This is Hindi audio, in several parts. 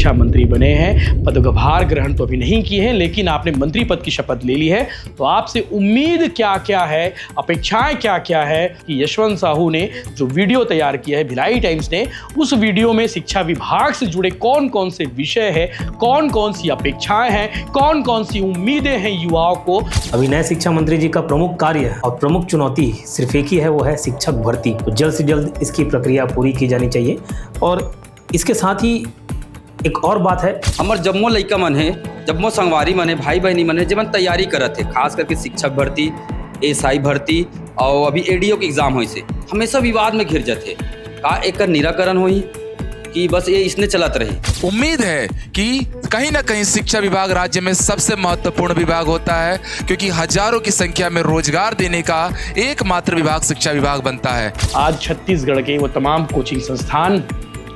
शिक्षा मंत्री बने हैं, पदभार ग्रहण तो अभी नहीं किए हैं, लेकिन आपने मंत्री पद की शपथ ले ली है। तो आपसे उम्मीद क्या क्या है, अपेक्षाएं क्या क्या है कि यशवंत साहू ने जो वीडियो तैयार किया है भिलाई टाइम्स ने, उस वीडियो में शिक्षा विभाग से जुड़े कौन कौन से विषय है, कौन कौन सी अपेक्षाएं हैं, कौन कौन सी उम्मीदें हैं युवाओं को। अभी नए शिक्षा मंत्री जी का प्रमुख कार्य और प्रमुख चुनौती सिर्फ एक ही है, वो है शिक्षक भर्ती। तो जल्द से जल्द इसकी प्रक्रिया पूरी की जानी चाहिए। और इसके साथ ही एक और बात है, हमार जम्मो लइका मन है, जम्मो संगवारी मन है, भाई बहनी मन है, जब तैयारी करत है, खास करके शिक्षक भर्ती, एसआई भर्ती और अभी एडीओ के एग्जाम होई से हमेशा विवाद में घिर जाते। का एकर निराकरण होई कि बस ये इसने चलत रही। उम्मीद है कि कहीं ना कहीं शिक्षा विभाग राज्य में सबसे महत्वपूर्ण विभाग होता है, क्योंकि हजारों की संख्या में रोजगार देने का एकमात्र विभाग शिक्षा विभाग बनता है। आज छत्तीसगढ़ के वो तमाम कोचिंग संस्थान,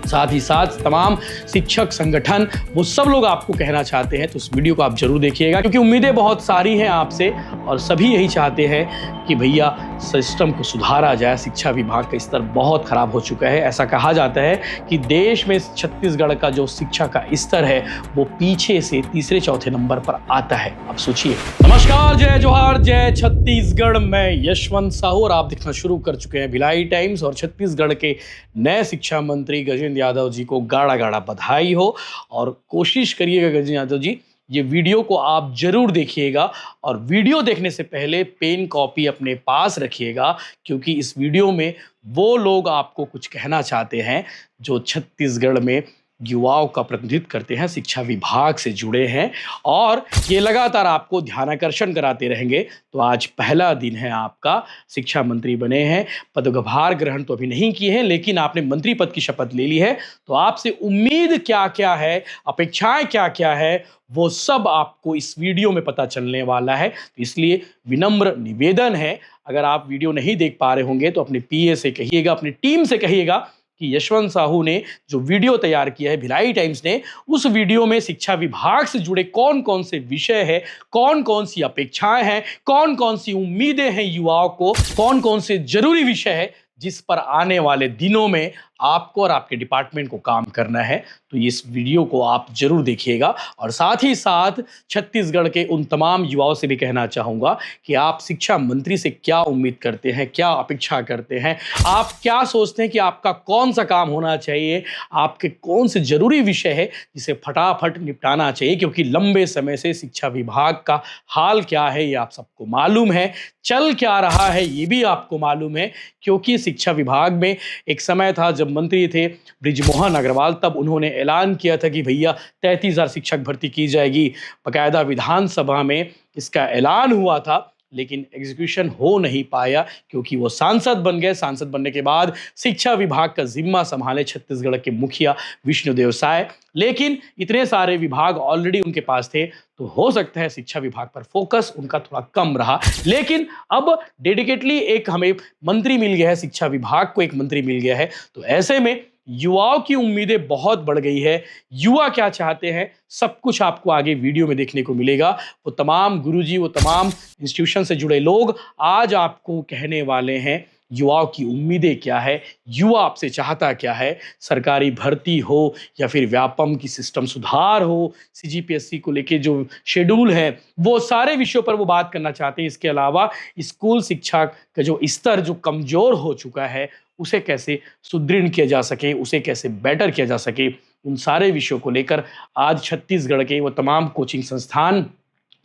साथ ही साथ तमाम शिक्षक संगठन, वो सब लोग आपको कहना चाहते हैं। तो इस वीडियो को आप जरूर देखिएगा, क्योंकि उम्मीदें बहुत सारी हैं आपसे और सभी यही चाहते हैं कि भैया सिस्टम को सुधारा जाए। शिक्षा विभाग का स्तर बहुत खराब हो चुका है। ऐसा कहा जाता है कि देश में छत्तीसगढ़ का जो शिक्षा का स्तर है वो पीछे से तीसरे चौथे नंबर पर आता है। अब सोचिए। नमस्कार, जय जोहार, जय छत्तीसगढ़। मैं यशवंत साहू और आप देखना शुरू कर चुके हैं भिलाई टाइम्स। और छत्तीसगढ़ के नए शिक्षा मंत्री गजेंद्र यादव जी को गाढ़ा गाढ़ा बधाई हो। और कोशिश करिएगा गजेंद्र यादव जी, ये वीडियो को आप जरूर देखिएगा और वीडियो देखने से पहले पेन कॉपी अपने पास रखिएगा, क्योंकि इस वीडियो में वो लोग आपको कुछ कहना चाहते हैं जो छत्तीसगढ़ में युवाओं का प्रतिनिधित्व करते हैं, शिक्षा विभाग से जुड़े हैं और ये लगातार आपको ध्यानाकर्षण कराते रहेंगे। तो आज पहला दिन है आपका, शिक्षा मंत्री बने हैं, पदभार ग्रहण तो अभी नहीं किए हैं, लेकिन आपने मंत्री पद की शपथ ले ली है। तो आपसे उम्मीद क्या क्या है, अपेक्षाएं क्या क्या है, वो सब आपको इस वीडियो में पता चलने वाला है। तो इसलिए विनम्र निवेदन है, अगर आप वीडियो नहीं देख पा रहे होंगे तो अपने पीए से कहिएगा, अपनी टीम से कहिएगा कि यशवंत साहू ने जो वीडियो तैयार किया है भिलाई टाइम्स ने, उस वीडियो में शिक्षा विभाग से जुड़े कौन कौन से विषय है, कौन कौन सी अपेक्षाएं हैं, कौन कौन सी उम्मीदें हैं युवाओं को, कौन कौन से जरूरी विषय है जिस पर आने वाले दिनों में आपको और आपके डिपार्टमेंट को काम करना है। तो इस वीडियो को आप जरूर देखिएगा। और साथ ही साथ छत्तीसगढ़ के उन तमाम युवाओं से भी कहना चाहूँगा कि आप शिक्षा मंत्री से क्या उम्मीद करते हैं, क्या अपेक्षा करते हैं, आप क्या सोचते हैं कि आपका कौन सा काम होना चाहिए, आपके कौन से जरूरी विषय है जिसे फटाफट निपटाना चाहिए। क्योंकि लंबे समय से शिक्षा विभाग का हाल क्या है ये आप सबको मालूम है, चल क्या रहा है ये भी आपको मालूम है। क्योंकि शिक्षा विभाग में एक समय था जब मंत्री थे बृजमोहन अग्रवाल, तब उन्होंने ऐलान किया था कि भैया 33,000 शिक्षक भर्ती की जाएगी। बकायदा विधानसभा में इसका ऐलान हुआ था, लेकिन एग्जीक्यूशन हो नहीं पाया क्योंकि वो सांसद बन गए। सांसद बनने के बाद शिक्षा विभाग का जिम्मा संभाले छत्तीसगढ़ के मुखिया विष्णुदेव साय। लेकिन इतने सारे विभाग ऑलरेडी उनके पास थे, तो हो सकता है शिक्षा विभाग पर फोकस उनका थोड़ा कम रहा। लेकिन अब डेडिकेटली एक हमें मंत्री मिल गया है, शिक्षा विभाग को एक मंत्री मिल गया है। तो ऐसे में युवाओं की उम्मीदें बहुत बढ़ गई है। युवा क्या चाहते हैं सब कुछ आपको आगे वीडियो में देखने को मिलेगा। वो तमाम गुरुजी, वो तमाम इंस्टीट्यूशन से जुड़े लोग आज आपको कहने वाले हैं युवाओं की उम्मीदें क्या है, युवा आपसे चाहता क्या है। सरकारी भर्ती हो या फिर व्यापम की सिस्टम सुधार हो, सीजीपीएससी को लेके जो शेड्यूल है, वो सारे विषयों पर वो बात करना चाहते हैं। इसके अलावा स्कूल शिक्षा का जो स्तर जो कमज़ोर हो चुका है उसे कैसे सुदृढ़ किया जा सके, उसे कैसे बेटर किया जा सके, उन सारे विषयों को लेकर आज छत्तीसगढ़ के वो तमाम कोचिंग संस्थान,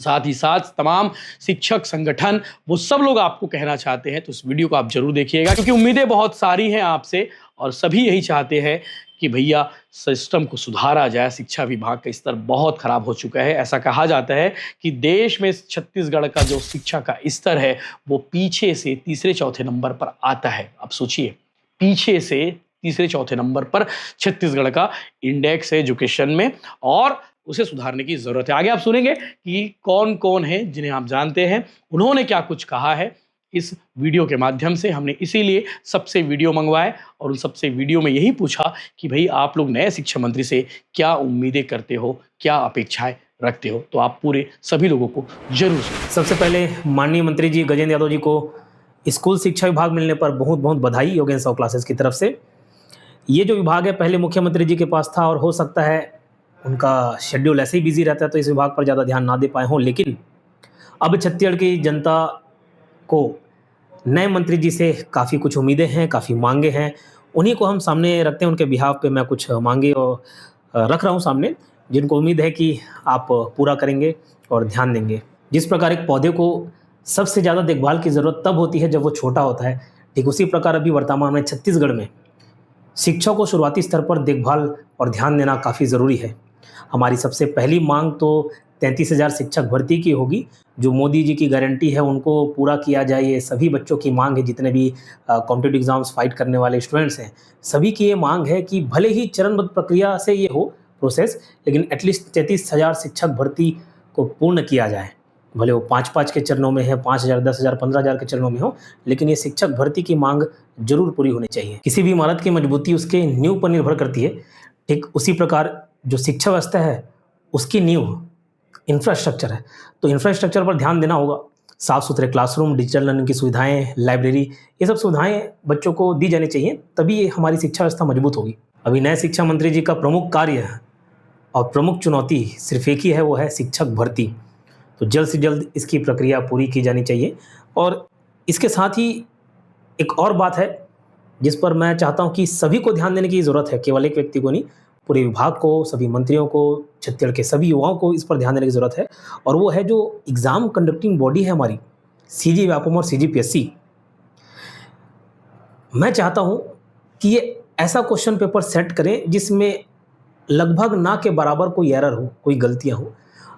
साथ ही साथ तमाम शिक्षक संगठन, वो सब लोग आपको कहना चाहते हैं। तो इस वीडियो को आप जरूर देखिएगा, क्योंकि उम्मीदें बहुत सारी हैं आपसे और सभी यही चाहते हैं कि भैया सिस्टम को सुधारा जाए। शिक्षा विभाग का स्तर बहुत खराब हो चुका है। ऐसा कहा जाता है कि देश में छत्तीसगढ़ का जो शिक्षा का स्तर है वो पीछे से तीसरे चौथे नंबर पर आता है। अब सोचिए, पीछे से तीसरे चौथे नंबर पर छत्तीसगढ़ का इंडेक्स है एजुकेशन में, और उसे सुधारने की जरूरत है। आगे आप सुनेंगे कि कौन कौन है जिन्हें आप जानते हैं, उन्होंने क्या कुछ कहा है इस वीडियो के माध्यम से। हमने इसीलिए सबसे वीडियो मंगवाए और उन सबसे वीडियो में यही पूछा कि भाई आप लोग नए शिक्षा मंत्री से क्या उम्मीदें करते हो, क्या अपेक्षाएं रखते हो। तो आप पूरे सभी लोगों को जरूर सुनें। सबसे पहले माननीय मंत्री जी गजेंद्र यादव जी को स्कूल शिक्षा विभाग मिलने पर बहुत बहुत बधाई योगेंद्र साहू क्लासेस की तरफ से। ये जो विभाग है पहले मुख्यमंत्री जी के पास था और हो सकता है उनका शेड्यूल ऐसे ही बिजी रहता है तो इस विभाग पर ज़्यादा ध्यान ना दे पाए हों, लेकिन अब छत्तीसगढ़ की जनता को नए मंत्री जी से काफ़ी कुछ उम्मीदें हैं, काफ़ी मांगे हैं। उन्हीं को हम सामने रखते हैं, उनके बिहाफ पे मैं कुछ मांगे और रख रहा हूँ सामने, जिनको उम्मीद है कि आप पूरा करेंगे और ध्यान देंगे। जिस प्रकार एक पौधे को सबसे ज़्यादा देखभाल की ज़रूरत तब होती है जब वो छोटा होता है, ठीक उसी प्रकार अभी वर्तमान में छत्तीसगढ़ में शिक्षा को शुरुआती स्तर पर देखभाल और ध्यान देना काफ़ी ज़रूरी है। हमारी सबसे पहली मांग तो 33,000 शिक्षक भर्ती की होगी, जो मोदी जी की गारंटी है उनको पूरा किया जाए। ये सभी बच्चों की मांग है, जितने भी कॉम्पिटिटिव एग्जाम्स फाइट करने वाले स्टूडेंट्स हैं, सभी की ये मांग है कि भले ही चरणबद्ध प्रक्रिया से ये हो प्रोसेस, लेकिन एटलीस्ट 33,000 शिक्षक भर्ती को पूर्ण किया जाए। भले वो 5-5 के चरणों में है, 5,000, 10,000, 15,000 के चरणों में हो, लेकिन ये शिक्षक भर्ती की मांग जरूर पूरी होनी चाहिए। किसी भी इमारत की मजबूती उसके नींव पर निर्भर करती है, ठीक उसी प्रकार जो शिक्षा व्यवस्था है उसकी नींव इंफ्रास्ट्रक्चर है, तो इंफ्रास्ट्रक्चर पर ध्यान देना होगा। साफ़ सुथरे क्लासरूम, डिजिटल लर्निंग की सुविधाएं, लाइब्रेरी, ये सब सुविधाएं बच्चों को दी जानी चाहिए, तभी ये हमारी शिक्षा व्यवस्था मजबूत होगी। अभी नए शिक्षा मंत्री जी का प्रमुख कार्य है और प्रमुख चुनौती सिर्फ एक ही है, वो है शिक्षक भर्ती। तो जल्द से जल्द इसकी प्रक्रिया पूरी की जानी चाहिए। और इसके साथ ही एक और बात है जिस पर मैं चाहता हूँ कि सभी को ध्यान देने की ज़रूरत है, केवल एक व्यक्ति को नहीं, पूरे विभाग को, सभी मंत्रियों को, छत्तीसगढ़ के सभी युवाओं को इस पर ध्यान देने की ज़रूरत है। और वो है जो एग्ज़ाम कंडक्टिंग बॉडी है हमारी, सीजी व्यापम और सीजीपीएससी। मैं चाहता हूँ कि ये ऐसा क्वेश्चन पेपर सेट करें जिसमें लगभग ना के बराबर कोई एरर हो, कोई गलतियाँ हो।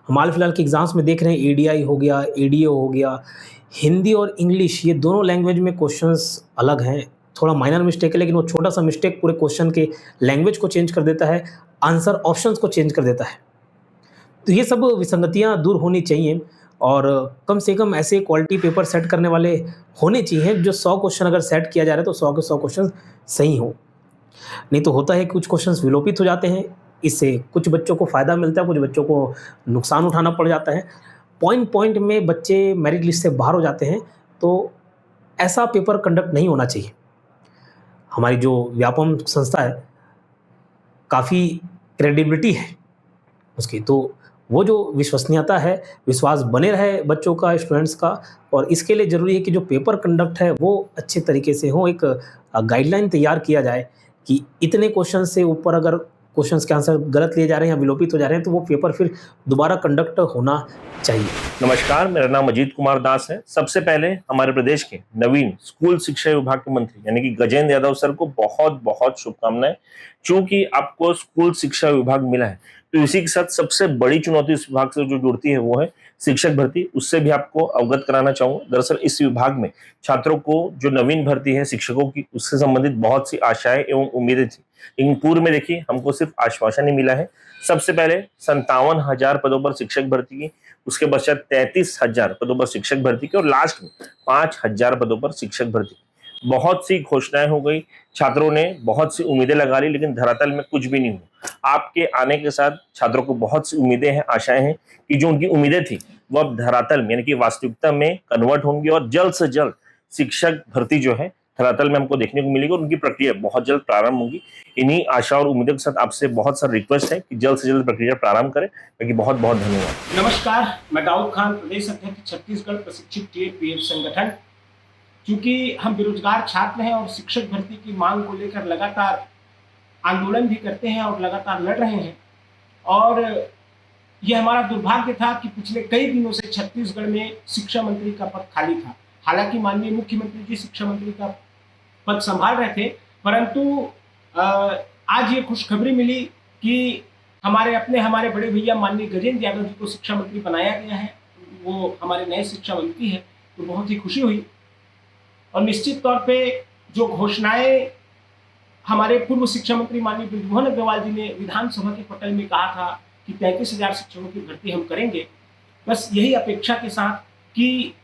हम हाल फिलहाल के एग्ज़ाम्स में देख रहे हैं, एडीआई हो गया, एडीओ हो गया, हिंदी और इंग्लिश, ये दोनों लैंग्वेज में क्वेश्चंस अलग हैं। थोड़ा माइनर मिस्टेक है, लेकिन वो छोटा सा मिस्टेक पूरे क्वेश्चन के लैंग्वेज को चेंज कर देता है, आंसर ऑप्शंस को चेंज कर देता है। तो ये सब विसंगतियाँ दूर होनी चाहिए और कम से कम ऐसे क्वालिटी पेपर सेट करने वाले होने चाहिए जो 100 क्वेश्चन अगर सेट किया जा रहा है तो 100 के 100 क्वेश्चन सही हो। नहीं तो होता है कुछ क्वेश्चंस विलोपित हो जाते हैं, इससे कुछ बच्चों को फ़ायदा मिलता है, कुछ बच्चों को नुकसान उठाना पड़ जाता है। पॉइंट में बच्चे मेरिट लिस्ट से बाहर हो जाते हैं, तो ऐसा पेपर कंडक्ट नहीं होना चाहिए। हमारी जो व्यापम संस्था है, काफ़ी क्रेडिबिलिटी है उसकी, तो वो जो विश्वसनीयता है, विश्वास बने रहे बच्चों का, स्टूडेंट्स का, और इसके लिए ज़रूरी है कि जो पेपर कंडक्ट है वो अच्छे तरीके से हो। एक गाइडलाइन तैयार किया जाए कि इतने क्वेश्चन से ऊपर अगर क्वेश्चंस के आंसर गलत लिए जा रहे हैं या विलोपित हो जा रहे हैं तो वो पेपर फिर दोबारा कंडक्ट होना चाहिए। नमस्कार, मेरा नाम अजीत कुमार दास है। सबसे पहले हमारे प्रदेश के नवीन स्कूल शिक्षा विभाग के मंत्री यानी कि गजेंद्र यादव सर को बहुत बहुत शुभकामनाएं। चूंकि आपको स्कूल शिक्षा विभाग मिला है तो इसी के साथ सबसे बड़ी चुनौती इस विभाग से जो जुड़ती है वो है शिक्षक भर्ती। उससे भी आपको अवगत कराना चाहूंगा। दरअसल इस विभाग में छात्रों को जो नवीन भर्ती है शिक्षकों की, उससे संबंधित बहुत सी आशाएं एवं उम्मीदें थी, लेकिन पूर्व में देखिए हमको सिर्फ आश्वासन ही मिला है। सबसे पहले 57,000 पदों पर शिक्षक भर्ती की, उसके पश्चात 33,000 पदों पर शिक्षक भर्ती की और लास्ट में 5,000 पदों पर शिक्षक भर्ती। बहुत सी घोषणाएं हो गई, छात्रों ने बहुत सी उम्मीदें लगा ली, लेकिन धरातल में कुछ भी नहीं हुआ। आपके आने के साथ छात्रों को बहुत सी उम्मीदें हैं, आशाएं हैं कि जो उनकी उम्मीदें थी वो अब धरातल में यानी कि वास्तविकता में कन्वर्ट होंगी और जल्द से जल्द शिक्षक भर्ती जो है धरातल में हमको देखने को मिलेगी और उनकी प्रक्रिया बहुत जल्द प्रारंभ होगी। इन्हीं आशा और उम्मीदों के साथ आपसे बहुत सारा रिक्वेस्ट है कि जल्द से जल्द प्रक्रिया प्रारंभ करें। बाकी बहुत बहुत धन्यवाद। नमस्कार, मैं दाऊद खान, प्रदेश अध्यक्ष छत्तीसगढ़ प्रशिक्षित टीएपीएफ संगठन। क्योंकि हम बेरोजगार छात्र हैं और शिक्षक भर्ती की मांग को लेकर लगातार आंदोलन भी करते हैं और लगातार लड़ रहे हैं, और यह हमारा दुर्भाग्य था कि पिछले कई दिनों से छत्तीसगढ़ में शिक्षा मंत्री का पद खाली था। हालांकि माननीय मुख्यमंत्री जी शिक्षा मंत्री का पद संभाल रहे थे, परंतु आज ये खुशखबरी मिली कि हमारे बड़े भैया माननीय गजेंद्र यादव जी को शिक्षा मंत्री बनाया गया है। वो हमारे नए शिक्षा मंत्री हैं, तो बहुत ही खुशी हुई। और निश्चित तौर पे जो घोषणाएं हमारे पूर्व शिक्षा मंत्री माननीय बृजमोहन अग्रवाल जी ने विधानसभा के पटल में कहा था कि 33,000 शिक्षकों की भर्ती हम करेंगे, बस यही अपेक्षा के साथ कि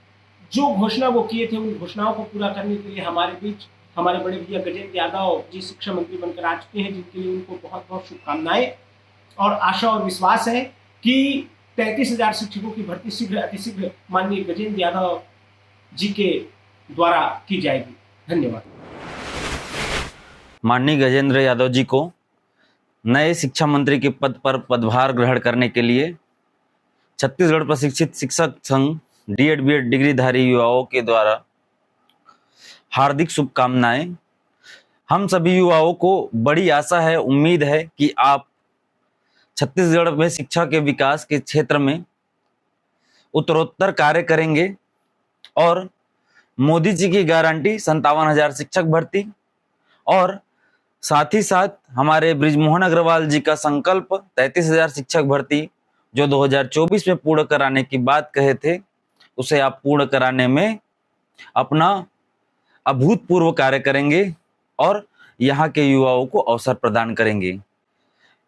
जो घोषणा वो किए थे उन घोषणाओं को पूरा करने के लिए हमारे बीच हमारे बड़े भैया गजेंद्र यादव जी शिक्षा मंत्री बनकर आ चुके हैं, जिनके लिए उनको बहुत बहुत शुभकामनाएं और आशा और विश्वास है कि 33,000 शिक्षकों की भर्ती शीघ्र अतिशीघ्र माननीय गजेंद्र यादव जी के द्वारा की जाएगी। धन्यवाद। माननीय गजेंद्र यादव जी को नए शिक्षा मंत्री के पद पर पदभार ग्रहण करने के लिए छत्तीसगढ़ प्रशिक्षित शिक्षक संघ डीएड बीएड डिग्रीधारी युवाओं के द्वारा हार्दिक शुभकामनाएं। हम सभी युवाओं को बड़ी आशा है, उम्मीद है कि आप छत्तीसगढ़ में शिक्षा के विकास के क्षेत्र में उत्तरोत्तर कार्य करेंगे और मोदी जी की गारंटी 57,000 शिक्षक भर्ती और साथ ही साथ हमारे बृजमोहन अग्रवाल जी का संकल्प 33,000 शिक्षक भर्ती जो 2024 में पूर्ण कराने की बात कहे थे, उसे आप पूर्ण कराने में अपना अभूतपूर्व कार्य करेंगे और यहाँ के युवाओं को अवसर प्रदान करेंगे।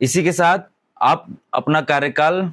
इसी के साथ आप अपना कार्यकाल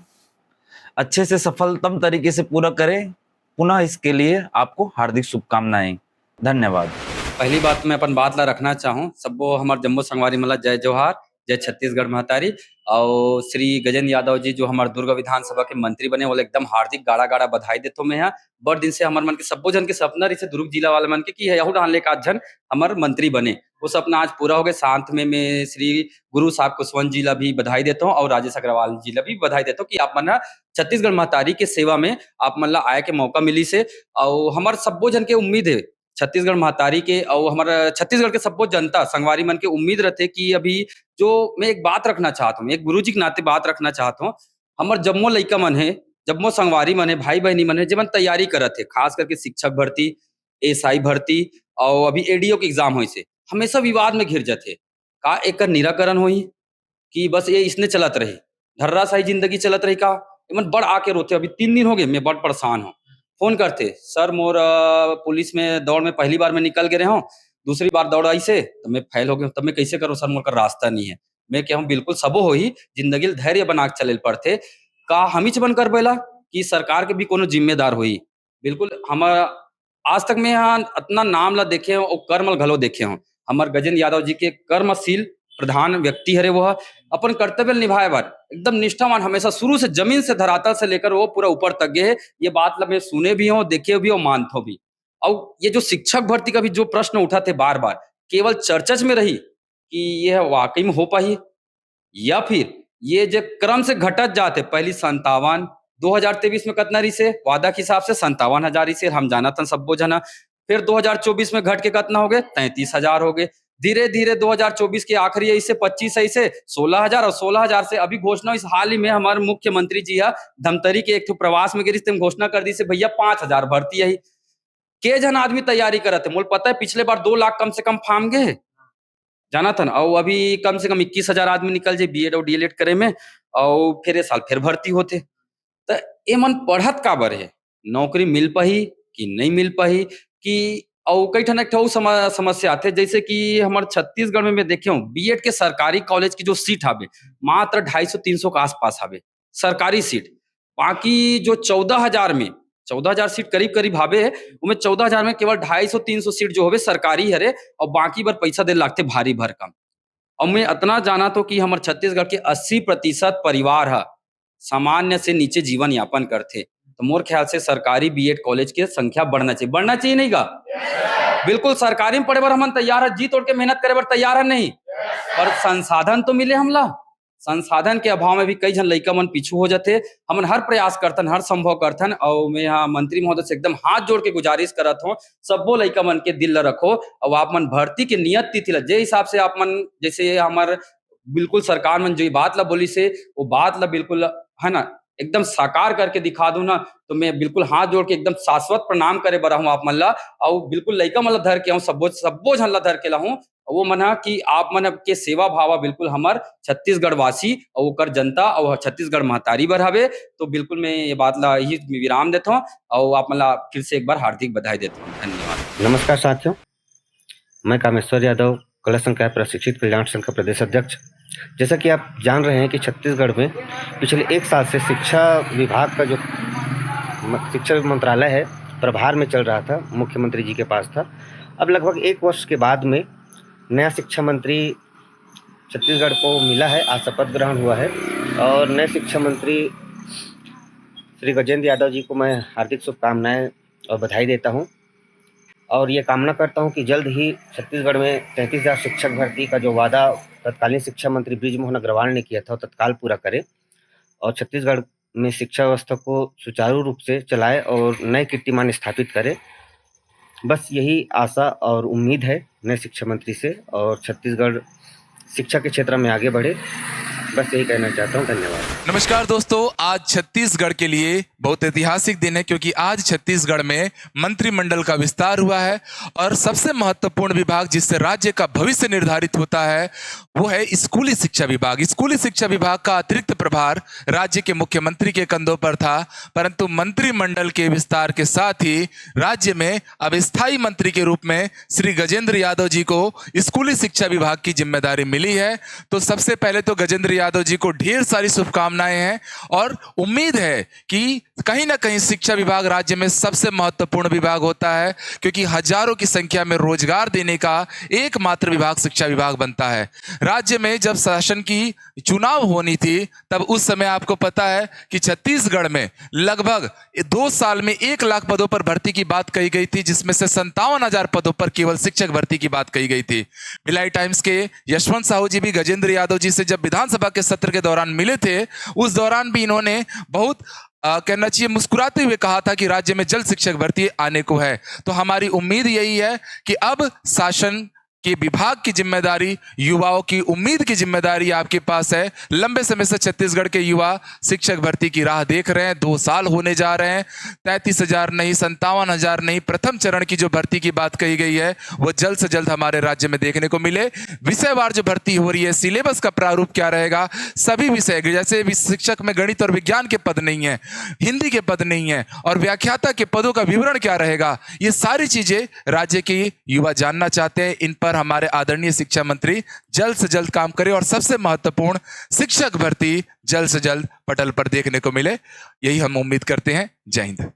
अच्छे से सफलतम तरीके से पूरा करें। पुनः इसके लिए आपको हार्दिक शुभकामनाएं। धन्यवाद। पहली बात मैं अपन बात ला रखना चाहूँ, सबको हमारे जम्मू संगवारी मला जय जोहार, जय छत्तीसगढ़ महतारी। और श्री गजेंद्र यादव जी जो हमारे दुर्ग विधानसभा के मंत्री बने, वो एकदम हार्दिक गाड़ा गाड़ा बधाई देते मैं यहाँ। बड़ दिन से हमारे मन के सब्बो जन के सपना रही दुर्ग जिला वाले मन के कि यहू डाल ले आज जन हमारे मंत्री बने, वो सपना आज पूरा हो गया। साथ में मैं श्री गुरु साहब कुशवंत जी ला भी बधाई देता हूँ और राजेश अग्रवाल जी ला भी बधाई देता हूँ कि आप मन छत्तीसगढ़ महतारी के सेवा में आप मन ला आए के मौका मिली से। और हमारे सब्बो जन के उम्मीद है छत्तीसगढ़ महतारी के और हमारा छत्तीसगढ़ के सब्बो जनता संगवारी मन के उम्मीद रहते कि अभी जो मैं एक बात रखना चाहता हूँ, एक गुरु जी के नाते बात रखना चाहता हूँ। हमारे जम्मो लइका मन है, जम्मो संगवारी मन है, भाई बहनी मन है, जब तैयारी करत है, खास करके शिक्षक भर्ती, एसआई भर्ती और अभी एडीओ के एग्जाम हुई से हमेशा विवाद में घिर जाते। का एक निराकरण हुई कि बस ये इसने चलत रही, धर्राशाही जिंदगी चलत रही का? इमन बड़ आके रोते। अभी 3 दिन हो गए, मैं बड़ परेशान हूँ। फोन करते, सर मोर पुलिस में दौड़ में पहली बार मैं निकल गए हूँ, दूसरी बार दौड़ आई से तो मैं फेल हो गया, तब मैं कैसे करूँ सर, मोर का रास्ता नहीं है। मैं क्या हूँ, बिल्कुल सबो हो ही जिंदगी धैर्य बना के चले पड़ते। का हम ही बन कर बेला कि सरकार के भी कोनो जिम्मेदार हुई। बिल्कुल हम आज तक मैं यहाँ इतना नाम ला देखे हूँ और कर्म घलो देखे हूँ। हमारे गजेंद्र यादव जी के कर्मशील प्रधान व्यक्ति हरे, वह अपन कर्तव्य निभाए बार एकदम निष्ठावान, हमेशा शुरू से जमीन से धरातल से लेकर वो पूरा ऊपर तक गए है। ये बात मैं सुने भी हूँ, देखे भी हूँ, मानता भी। और ये जो शिक्षक भर्ती का भी जो प्रश्न उठा थे बार बार, केवल चर्चा में रही कि यह वाकई में हो पाई या फिर ये जो क्रम से घटत जाते। पहली 57, 2023 में कितना रही से वादा के हिसाब से 57,000 से हम जाना था सबो जना। फिर 2024 में घट के कितना हो गए, 33,000 हो गए। धीरे धीरे 2024 के आखिरी है से 25 है से 16,000 और 16,000 से अभी घोषणा इस हाल ही में हमारे मुख्यमंत्री जी धमतरी के एक प्रवास में गिरी घोषणा कर दी से भैया 5,000 भर्ती है। के जन आदमी तैयारी करते, मुझे पता है पिछले बार 2 लाख कम से कम फार्म गए जाना था ना, और अभी कम से कम 21,000 आदमी निकल जाए बीएड और डीएलएड करे में, और फिर ये साल फिर भर्ती होते। तो ये मन पढ़त काबर है, नौकरी मिल पाही कि नहीं मिल पाही कि। और कई ठन एक समस्या आते, जैसे कि हमारे छत्तीसगढ़ में मैं देखे हूँ बीएड के सरकारी कॉलेज की जो सीट हावे मात्र 250-300 के आसपास हावे सरकारी सीट। बाकी जो 14,000 सीट करीब करीब हावे, उनमें 14,000 में केवल 250-300 सीट जो होवे सरकारी हरे, और बाकी बार पैसा दे लागते भारी भरकम। और मैं इतना जाना तो कि हमारे छत्तीसगढ़ के 80% परिवार है सामान्य से नीचे जीवन यापन करते। तो मोर ख्याल से सरकारी बीएड कॉलेज के संख्या बढ़ना चाहिए नहीं का? बिल्कुल सरकारी में पढ़े बार हम तैयार है, जी तोड़ के मेहनत करे बार तैयार है नहीं, पर संसाधन तो मिले हमला। संसाधन के अभाव में भी कई जन लइका मन पीछू हो जाते। हमन हर प्रयास करथन, हर संभव करथन, और मैं यहाँ मंत्री महोदय से एकदम हाथ जोड़ के गुजारिश करत हूँ, सबो लइका मन के दिल ला रखो और आप मन भर्ती के नियत तिथि ला जे हिसाब से आप मन, जैसे हमार बिल्कुल सरकार मन जो ये बात ला बोली से वो बात ला बिल्कुल है ना एकदम साकार करके दिखा दूं ना, तो मैं बिल्कुल हाथ जोड़ के एकदम शाश्वत प्रणाम करे बरा हूँ आप मन ला। और बिल्कुल लइका मन ला धर के हूँ, सबो झन ला धर के ला हूँ। वो मना कि आप मन के सेवा भावा बिल्कुल हमार छत्तीसगढ़ वासी और ओकर जनता और छत्तीसगढ़ महतारी बर हवे। तो बिल्कुल मैं ये बात ला ही विराम देता हूँ और आप मन ला फिर से एक बार हार्दिक बधाई देता हूँ। धन्यवाद। नमस्कार साथियों, मैं कामेश्वर यादव कला संघ का प्रशिक्षित कल्याण संघ का प्रदेश अध्यक्ष। जैसा कि आप जान रहे हैं कि छत्तीसगढ़ में पिछले 1 साल से शिक्षा विभाग का जो शिक्षा मंत्रालय है प्रभार में चल रहा था, मुख्यमंत्री जी के पास था। अब लगभग 1 वर्ष के बाद में नया शिक्षा मंत्री छत्तीसगढ़ को मिला है, आज शपथ ग्रहण हुआ है। और नए शिक्षा मंत्री श्री गजेंद्र यादव जी को मैं हार्दिक शुभकामनाएं और बधाई देता हूं, और ये कामना करता हूं कि जल्द ही छत्तीसगढ़ में 33,000 शिक्षक भर्ती का जो वादा तत्कालीन शिक्षा मंत्री बृजमोहन अग्रवाल ने किया था वो तत्काल पूरा करे और छत्तीसगढ़ में शिक्षा व्यवस्था को सुचारू रूप से चलाए और नए कीर्तिमान स्थापित करे। बस यही आशा और उम्मीद है नए शिक्षा मंत्री से और छत्तीसगढ़ शिक्षा के क्षेत्र में आगे बढ़े। बस यही कहना चाहता हूँ। धन्यवाद। नमस्कार दोस्तों, आज छत्तीसगढ़ के लिए बहुत ऐतिहासिक दिन है क्योंकि आज छत्तीसगढ़ में मंत्रिमंडल का विस्तार हुआ है और सबसे महत्वपूर्ण विभाग जिससे राज्य का भविष्य निर्धारित होता है वो है स्कूली शिक्षा विभाग। स्कूली शिक्षा विभाग का अतिरिक्त प्रभार राज्य के मुख्यमंत्री के कंधों पर था, परंतु मंत्रिमंडल के विस्तार के साथ ही राज्य में अब स्थायी मंत्री के रूप में श्री गजेंद्र यादव जी को स्कूली शिक्षा विभाग की जिम्मेदारी मिली है। तो सबसे पहले तो गजेंद्र यादव जी को ढेर सारी शुभकामनाएं हैं और उम्मीद है कि कहीं ना कहीं शिक्षा विभाग राज्य में सबसे महत्वपूर्ण विभाग होता है क्योंकि हजारों की संख्या में रोजगार देने का एकमात्र विभाग शिक्षा विभाग बनता है। राज्य में जब शासन की चुनाव होनी थी तब उस समय आपको पता है कि छत्तीसगढ़ में लगभग 2 साल में 1 लाख पदों पर भर्ती की बात कही गई थी, जिसमें से 57,000 पदों पर केवल शिक्षक भर्ती की बात कही गई थी। भिलाई टाइम्स के यशवंत साहू जी भी गजेंद्र यादव जी से जब विधानसभा के सत्र के दौरान मिले थे उस दौरान भी इन्होंने बहुत कहना चाहिए मुस्कुराते हुए कहा था कि राज्य में जल्द शिक्षक भर्ती आने को है। तो हमारी उम्मीद यही है कि अब शासन कि विभाग की जिम्मेदारी, युवाओं की उम्मीद की जिम्मेदारी आपके पास है। लंबे समय से छत्तीसगढ़ के युवा शिक्षक भर्ती की राह देख रहे हैं। 2 साल होने जा रहे हैं। 33,000 नहीं, 57,000 नहीं, प्रथम चरण की जो भर्ती की बात कही गई है वो जल्द से जल्द हमारे राज्य में देखने को मिले। विषयवार जो भर्ती हो रही है, सिलेबस का प्रारूप क्या रहेगा, सभी विषय जैसे शिक्षक में गणित और विज्ञान के पद नहीं है, हिंदी के पद नहीं है और व्याख्याता के पदों का विवरण क्या रहेगा, ये सारी चीजें राज्य के युवा जानना चाहते हैं। इन पर हमारे आदरणीय शिक्षा मंत्री जल्द से जल्द काम करें और सबसे महत्वपूर्ण शिक्षक भर्ती जल्द से जल्द पटल पर देखने को मिले, यही हम उम्मीद करते हैं। जय हिंद।